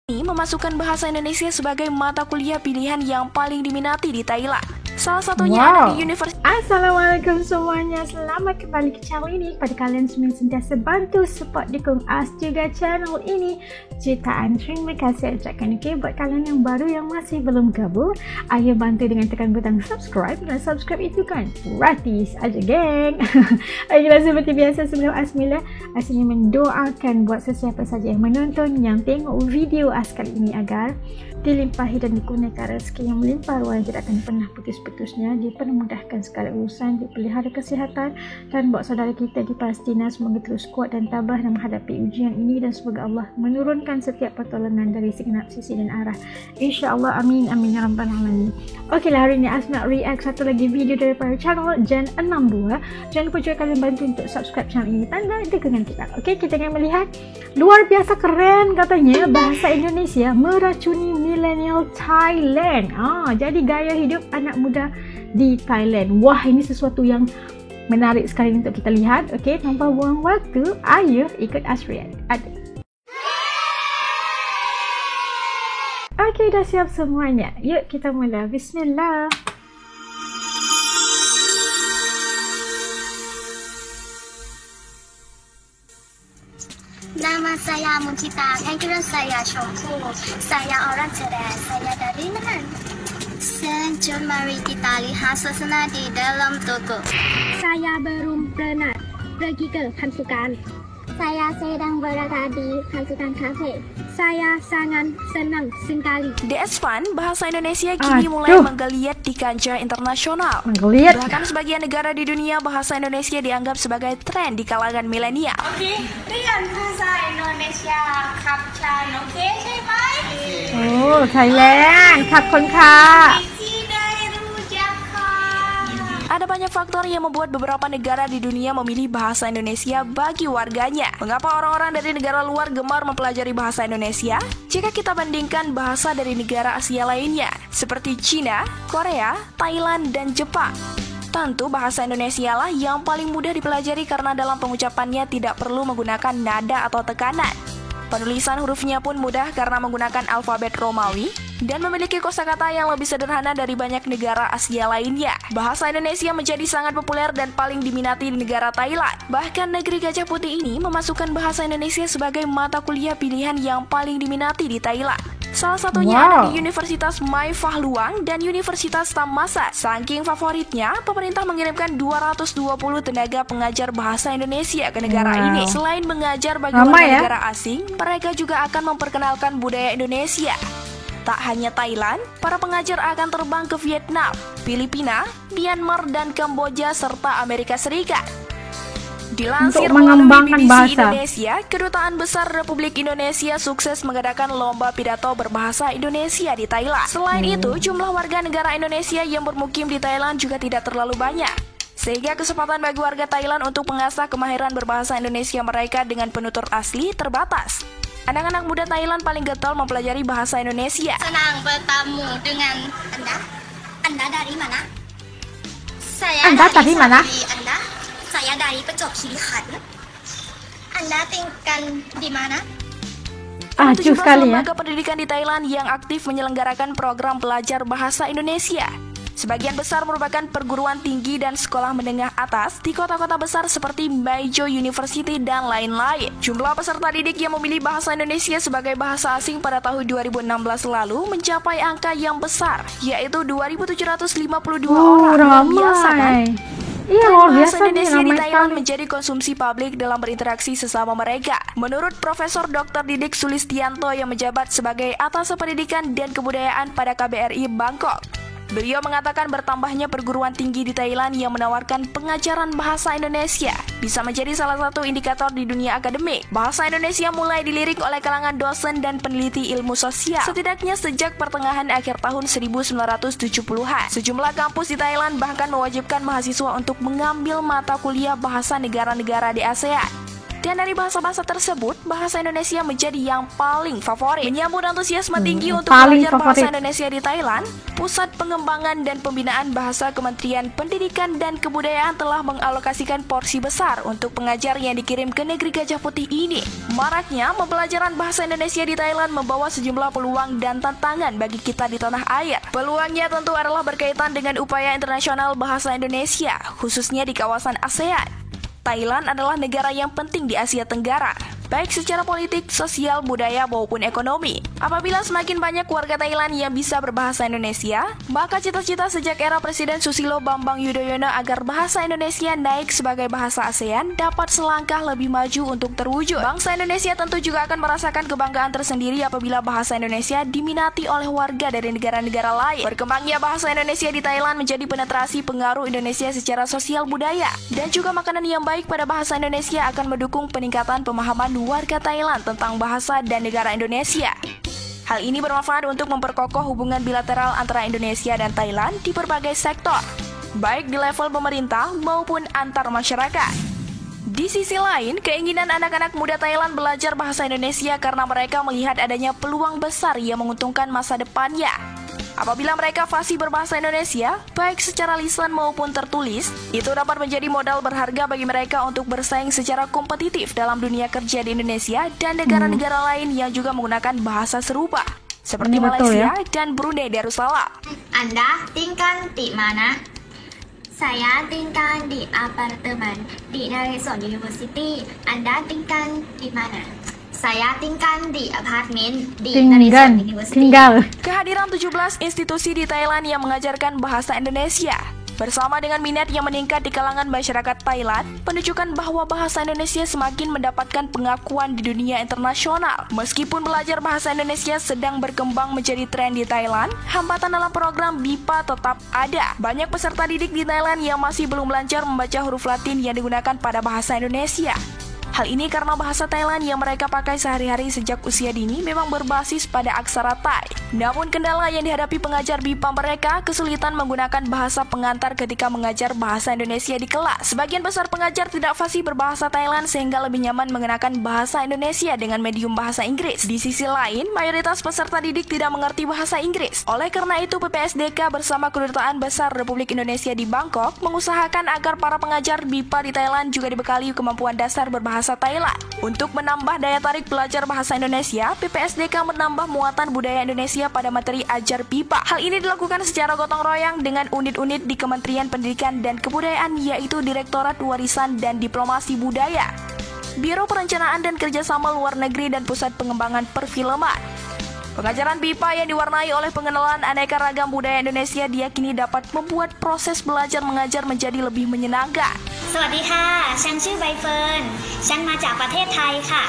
Ini memasukkan bahasa Indonesia sebagai mata kuliah pilihan yang paling diminati di Thailand. Salah satunya ada di Universitas. Assalamualaikum semuanya, selamat kembali ke channel ini. Kepada kalian semua yang sentiasa bantu support dukung As juga channel ini, jutaan terima kasih ucapkan. Buat kalian yang baru yang masih belum gabung, ayo bantu dengan tekan butang subscribe. Dan subscribe itu kan gratis aja, geng. Ayolah, seperti biasa sebelum As mula, As ingin mendoakan buat sesiapa saja yang menonton, yang tengok video As kali ini, agar dilimpahi dan dikurniakan rezeki yang melimpah ruah yang tidak akan pernah putus-putusnya, dipermudahkan segala urusan, dipelihara kesihatan, dan buat saudara kita di Palestina semoga terus kuat dan tabah dalam menghadapi ujian ini, dan semoga Allah menurunkan setiap pertolongan dari segenap sisi dan arah, insyaAllah, amin amin ya rabbal alamin. Okeylah, hari ini As nak react satu lagi video daripada channel Gen 62. Jangan lupa juga kalian bantu untuk subscribe channel ini, tanda tekangan kita. Okey, kita akan melihat luar biasa keren katanya bahasa Indonesia meracuni millennial Thailand. Jadi gaya hidup anak muda di Thailand. Wah, ini sesuatu yang menarik sekali untuk kita lihat. Okey, tanpa buang waktu, ayo ikut As react. Okey, dah siap semuanya. Yuk kita mula. Bismillah. Nama saya Muncita, panggilan saya Shongfu. Saya orang cerdas, saya dari Medan. Sejujurnya mari kita lihat suasana di dalam toko. Saya belum pernah pergi ke Hansukan. Saya sedang berada di Hansukan Cafe. Saya sangat senang sekali. DS Fun, bahasa Indonesia kini mulai menggeliat di kancah internasional. Bahkan sebagian negara di dunia bahasa Indonesia dianggap sebagai tren di kalangan milenial. Oke, ringan bahasa Indonesia kapcan, oke, saya baik. Oh, Thailand, Khapkon ka. Ada banyak faktor yang membuat beberapa negara di dunia memilih bahasa Indonesia bagi warganya. Mengapa orang-orang dari negara luar gemar mempelajari bahasa Indonesia? Jika kita bandingkan bahasa dari negara Asia lainnya, seperti Cina, Korea, Thailand, dan Jepang, tentu bahasa Indonesia lah yang paling mudah dipelajari karena dalam pengucapannya tidak perlu menggunakan nada atau tekanan. Penulisan hurufnya pun mudah karena menggunakan alfabet Romawi dan memiliki kosakata yang lebih sederhana dari banyak negara Asia lainnya. Bahasa Indonesia menjadi sangat populer dan paling diminati di negara Thailand. Bahkan negeri Gajah Putih ini memasukkan bahasa Indonesia sebagai mata kuliah pilihan yang paling diminati di Thailand. Salah satunya ada di Universitas Mai Fah Luang dan Universitas Thammasat. Saking favoritnya, pemerintah mengirimkan 220 tenaga pengajar bahasa Indonesia ke negara ini. Selain mengajar bagi warga negara asing, mereka juga akan memperkenalkan budaya Indonesia. Tak hanya Thailand, para pengajar akan terbang ke Vietnam, Filipina, Myanmar, dan Kamboja, serta Amerika Serikat. Dilansir melalui BBC Indonesia, Kedutaan Besar Republik Indonesia sukses mengadakan lomba pidato berbahasa Indonesia di Thailand. Selain itu, jumlah warga negara Indonesia yang bermukim di Thailand juga tidak terlalu banyak, sehingga kesempatan bagi warga Thailand untuk mengasah kemahiran berbahasa Indonesia mereka dengan penutur asli terbatas. Anak-anak muda Thailand paling getol mempelajari bahasa Indonesia. Senang bertemu dengan Anda. Anda dari mana? Anda dari mana? Saya dari Pejok Kirikan. Anda tinggal di mana? Ada 17 lembaga pendidikan di Thailand yang aktif menyelenggarakan program belajar bahasa Indonesia. Sebagian besar merupakan perguruan tinggi dan sekolah menengah atas di kota-kota besar seperti Maejo University dan lain-lain. Jumlah peserta didik yang memilih bahasa Indonesia sebagai bahasa asing pada tahun 2016 lalu mencapai angka yang besar, yaitu 2.752 orang. Biasa kan? Iya, bahasa Indonesia di Thailand menjadi konsumsi publik dalam berinteraksi sesama mereka. Menurut Profesor Dr. Didik Sulistianto yang menjabat sebagai Atas Pendidikan dan Kebudayaan pada KBRI Bangkok, beliau mengatakan bertambahnya perguruan tinggi di Thailand yang menawarkan pengajaran bahasa Indonesia bisa menjadi salah satu indikator di dunia akademik. Bahasa Indonesia mulai dilirik oleh kalangan dosen dan peneliti ilmu sosial, setidaknya sejak pertengahan akhir tahun 1970-an. Sejumlah kampus di Thailand bahkan mewajibkan mahasiswa untuk mengambil mata kuliah bahasa negara-negara di ASEAN. Dan dari bahasa-bahasa tersebut, bahasa Indonesia menjadi yang paling favorit. Menyambut antusiasme tinggi untuk belajar bahasa Indonesia di Thailand, Pusat Pengembangan dan Pembinaan Bahasa Kementerian Pendidikan dan Kebudayaan telah mengalokasikan porsi besar untuk pengajar yang dikirim ke negeri Gajah Putih ini. Maraknya pembelajaran bahasa Indonesia di Thailand membawa sejumlah peluang dan tantangan bagi kita di tanah air. Peluangnya tentu adalah berkaitan dengan upaya internasional bahasa Indonesia, khususnya di kawasan ASEAN. Thailand adalah negara yang penting di Asia Tenggara, baik secara politik, sosial, budaya, maupun ekonomi. Apabila semakin banyak warga Thailand yang bisa berbahasa Indonesia, maka cita-cita sejak era Presiden Susilo Bambang Yudhoyono agar bahasa Indonesia naik sebagai bahasa ASEAN dapat selangkah lebih maju untuk terwujud. Bangsa Indonesia tentu juga akan merasakan kebanggaan tersendiri apabila bahasa Indonesia diminati oleh warga dari negara-negara lain. Berkembangnya bahasa Indonesia di Thailand menjadi penetrasi pengaruh Indonesia secara sosial budaya, dan juga makanan yang baik pada bahasa Indonesia akan mendukung peningkatan pemahaman warga Thailand tentang bahasa dan negara Indonesia. Hal ini bermanfaat untuk memperkokoh hubungan bilateral antara Indonesia dan Thailand di berbagai sektor, baik di level pemerintah maupun antar masyarakat. Di sisi lain, keinginan anak-anak muda Thailand belajar bahasa Indonesia karena mereka melihat adanya peluang besar yang menguntungkan masa depannya. Apabila mereka fasih berbahasa Indonesia, baik secara lisan maupun tertulis, itu dapat menjadi modal berharga bagi mereka untuk bersaing secara kompetitif dalam dunia kerja di Indonesia dan negara-negara lain yang juga menggunakan bahasa serupa, seperti Malaysia dan Brunei Darussalam. Anda tinggal di mana? Saya tinggal di apartemen di Naresuan University. Anda tinggal di mana? Saya tinggal di apartemen di Naresuan University. Kehadiran 17 institusi di Thailand yang mengajarkan bahasa Indonesia bersama dengan minat yang meningkat di kalangan masyarakat Thailand menunjukkan bahwa bahasa Indonesia semakin mendapatkan pengakuan di dunia internasional. Meskipun belajar bahasa Indonesia sedang berkembang menjadi tren di Thailand, hambatan dalam program BIPA tetap ada. Banyak peserta didik di Thailand yang masih belum lancar membaca huruf Latin yang digunakan pada bahasa Indonesia. Hal ini karena bahasa Thailand yang mereka pakai sehari-hari sejak usia dini memang berbasis pada aksara Thai. Namun kendala yang dihadapi pengajar BIPA mereka kesulitan menggunakan bahasa pengantar ketika mengajar bahasa Indonesia di kelas. Sebagian besar pengajar tidak fasih berbahasa Thailand sehingga lebih nyaman mengenakan bahasa Indonesia dengan medium bahasa Inggris. Di sisi lain, mayoritas peserta didik tidak mengerti bahasa Inggris. Oleh karena itu, PPSDK bersama Kedutaan Besar Republik Indonesia di Bangkok mengusahakan agar para pengajar BIPA di Thailand juga dibekali kemampuan dasar berbahasa Thailand. Untuk menambah daya tarik belajar bahasa Indonesia, PPSDK menambah muatan budaya Indonesia pada materi ajar BIPA. Hal ini dilakukan secara gotong royong dengan unit-unit di Kementerian Pendidikan dan Kebudayaan, yaitu Direktorat Warisan dan Diplomasi Budaya, Biro Perencanaan dan Kerjasama Luar Negeri, dan Pusat Pengembangan Perfilman. Pengajaran BIPA yang diwarnai oleh pengenalan aneka ragam budaya Indonesia diyakini dapat membuat proses belajar mengajar menjadi lebih menyenangkan. สวัสดีค่ะ ฉันชื่อใบเฟิร์น ฉันมาจากประเทศไทยค่ะ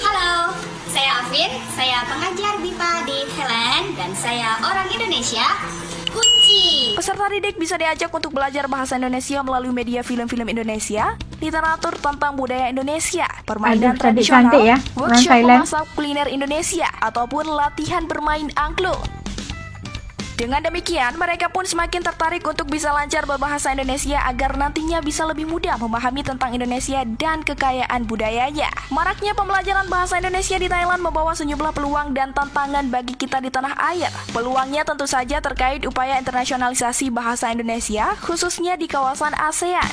Halo, saya Afin, saya pengajar BIPA di Thailand, dan saya orang Indonesia. Kunci. Peserta didik bisa diajak untuk belajar bahasa Indonesia melalui media film-film Indonesia, literatur tentang budaya Indonesia, permainan tradisional, workshop memasak kuliner Indonesia, ataupun latihan bermain angklung. Dengan demikian, mereka pun semakin tertarik untuk bisa lancar berbahasa Indonesia agar nantinya bisa lebih mudah memahami tentang Indonesia dan kekayaan budayanya. Maraknya pembelajaran bahasa Indonesia di Thailand membawa sejumlah peluang dan tantangan bagi kita di tanah air. Peluangnya tentu saja terkait upaya internasionalisasi bahasa Indonesia, khususnya di kawasan ASEAN.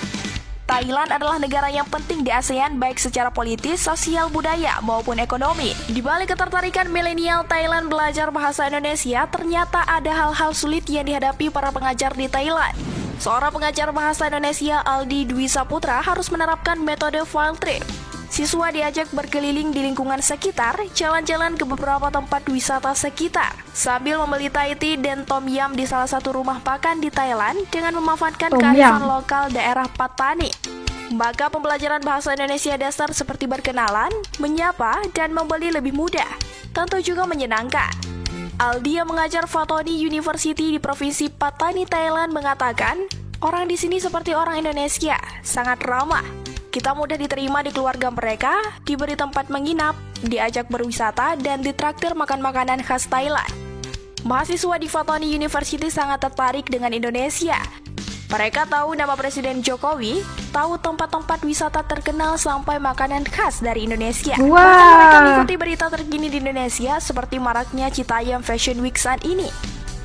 Thailand adalah negara yang penting di ASEAN baik secara politis, sosial, budaya, maupun ekonomi. Di balik ketertarikan milenial Thailand belajar bahasa Indonesia, ternyata ada hal-hal sulit yang dihadapi para pengajar di Thailand. Seorang pengajar bahasa Indonesia, Aldi Dwi Saputra, harus menerapkan metode field trip. Siswa diajak berkeliling di lingkungan sekitar, jalan-jalan ke beberapa tempat wisata sekitar, sambil membeli Thai tea dan tom yum di salah satu rumah makan di Thailand dengan memanfaatkan kearifan lokal daerah Patani. Maka pembelajaran bahasa Indonesia dasar seperti berkenalan, menyapa, dan membeli lebih mudah. Tentu juga menyenangkan. Aldi yang mengajar Fatoni University di Provinsi Patani, Thailand mengatakan, orang di sini seperti orang Indonesia, sangat ramah. Kita mudah diterima di keluarga mereka, diberi tempat menginap, diajak berwisata, dan ditraktir makan makanan khas Thailand. Mahasiswa di Fatoni University sangat tertarik dengan Indonesia. Mereka tahu nama Presiden Jokowi, tahu tempat-tempat wisata terkenal sampai makanan khas dari Indonesia. Wow. Bahkan mereka mengikuti berita terkini di Indonesia seperti maraknya Citayam Fashion Week saat ini.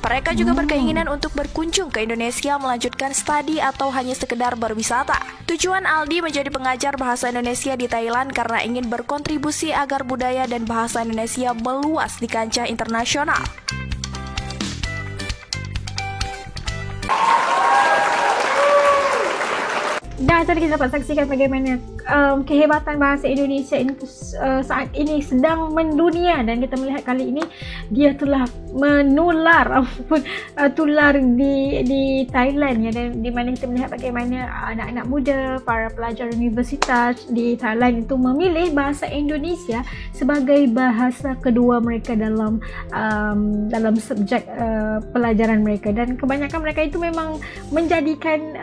Mereka juga berkeinginan untuk berkunjung ke Indonesia melanjutkan studi atau hanya sekedar berwisata. Tujuan Aldi menjadi pengajar bahasa Indonesia di Thailand karena ingin berkontribusi agar budaya dan bahasa Indonesia meluas di kancah internasional. Dan tadi kita dapat saksikan bagaimana kehebatan bahasa Indonesia ini saat ini sedang mendunia, dan kita melihat kali ini dia telah menular tular di Thailand ya, dan di mana kita melihat bagaimana anak-anak muda, para pelajar universitas di Thailand itu memilih bahasa Indonesia sebagai bahasa kedua mereka dalam subjek pelajaran mereka, dan kebanyakan mereka itu memang menjadikan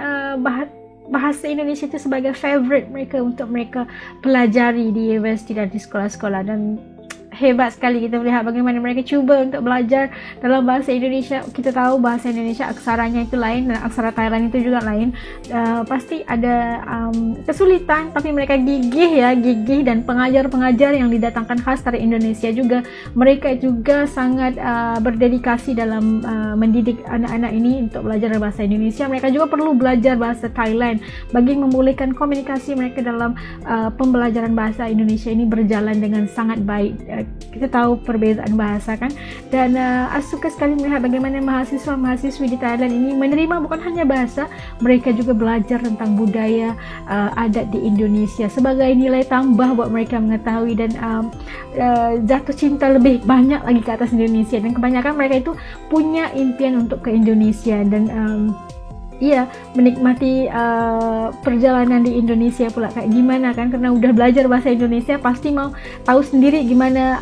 bahasa Indonesia itu sebagai favorite mereka untuk mereka pelajari di universiti dan di sekolah-sekolah. Dan hebat sekali kita melihat bagaimana mereka cuba untuk belajar dalam bahasa Indonesia. Kita tahu bahasa Indonesia aksaranya itu lain dan aksara Thailand itu juga lain. Pasti ada kesulitan, tapi mereka gigih dan pengajar-pengajar yang didatangkan khas dari Indonesia juga, mereka juga sangat berdedikasi dalam mendidik anak-anak ini untuk belajar bahasa Indonesia. Mereka juga perlu belajar bahasa Thailand bagi membolehkan komunikasi mereka dalam pembelajaran bahasa Indonesia ini berjalan dengan sangat baik. Kita tahu perbezaan bahasa kan, dan suka sekali melihat bagaimana mahasiswa-mahasiswi di Thailand ini menerima bukan hanya bahasa, mereka juga belajar tentang budaya adat di Indonesia sebagai nilai tambah buat mereka mengetahui dan jatuh cinta lebih banyak lagi ke atas Indonesia. Dan kebanyakan mereka itu punya impian untuk ke Indonesia dan menikmati perjalanan di Indonesia pula kayak gimana kan, karena udah belajar bahasa Indonesia pasti mau tahu sendiri gimana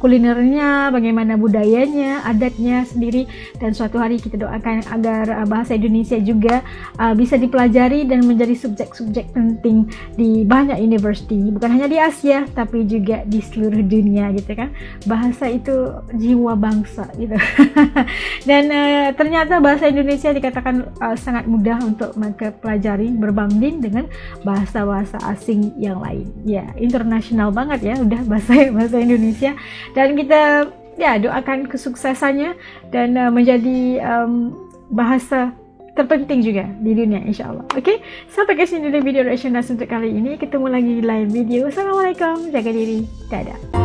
kulinernya, bagaimana budayanya, adatnya sendiri. Dan suatu hari kita doakan agar bahasa Indonesia juga bisa dipelajari dan menjadi subjek-subjek penting di banyak universiti, bukan hanya di Asia tapi juga di seluruh dunia gitu kan. Bahasa itu jiwa bangsa gitu. Dan ternyata bahasa Indonesia dikatakan sangat mudah untuk mereka pelajari berbanding dengan bahasa-bahasa asing yang lain. Ya, internasional banget ya udah bahasa Indonesia, dan kita doakan kesuksesannya dan menjadi bahasa terpenting juga di dunia insyaAllah. Oke, sampai ke sini dulu video reaction untuk kali ini. Ketemu lagi di lain video. Assalamualaikum, jaga diri, dadah.